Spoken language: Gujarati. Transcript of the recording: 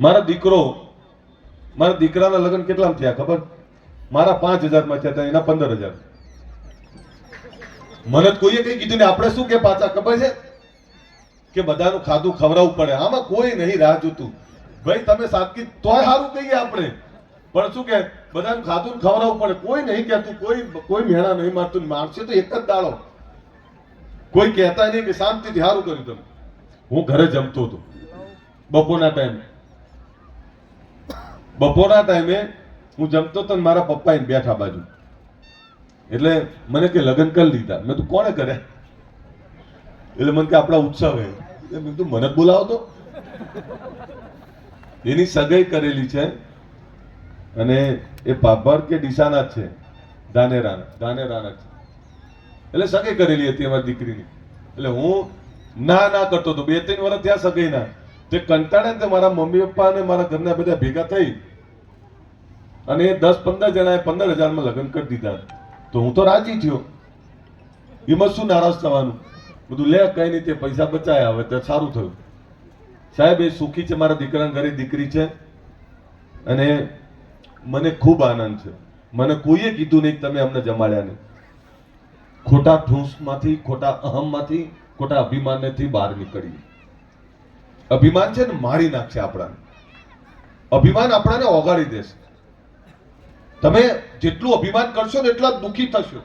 મારા દીકરાના લગ્ન કેટલામાં થયા ખબર? મારા 5,000 થયા હતા, એના 15,000. મને કોઈએ કઈ કીધું ને આપણે શું કે પાછા ખબર છે કે બધાનું ખાધું ખવડાવવું પડે. આમાં કોઈ નહીં રાહ જોતું. ભાઈ તમે સાદગી તોય સારું કહીએ આપણે, પણ શું કે બધાનું ખાધું ખવડાવવું પડે. કોઈ નહીં કહેતું, કોઈ મેણા નહીં મારતું. મારશે તો એક જ દાડો. કોઈ કહેતા નહીં કે શાંતિથી સારું કર્યું તમે. હું ઘરે જમતો હતો બપોરના ટાઈમે હું જમતો હતો ને મારા પપ્પા એને બેઠા બાજુ. એટલે મને કે લગ્ન કરી લીધા. મેં તું કોણે કર્યા? એટલે મને કે આપણા ઉત્સવ હે. મેં કીધું મને જ બોલાવો તો. એની સગાઈ કરેલી છે અને એ પાભર કે ડીસાના જ છે, ધાનેરાના છે. એટલે સગાઈ કરેલી હતી અમારી દીકરીની. એટલે હું ના કરતો હતો. 2-3 વર્ષ ત્યાં સગાઈ ના. તે કંટાળે ને મારા મમ્મી પપ્પા અને મારા ઘરના બધા ભેગા થઈ અને 10-15 જણાએ 15,000 લગ્ન કરી દીધા. તો હું તો રાજી થયો. એમાં શું નારાજ થવાનું? બધું લે કઈ નહીં, તે પૈસા બચાયા, હવે તે સારું થયું. સાહેબ એ સુખી છે. મારા દીકરાના ઘરે દીકરી છે અને મને ખૂબ આનંદ છે. મને કોઈએ કીધું નહીં કે તમે અમને જમાડ્યા નહીં. ખોટા ઠૂંસમાંથી, ખોટા અહમમાંથી, ખોટા અભિમાનથી બહાર નીકળીએ. અભિમાન છે ને મારી નાખશે આપણાને. અભિમાન આપણાને ઓગાળી દેશે. તમે જેટલું અભિમાન કરશો ને એટલા દુઃખી થશો.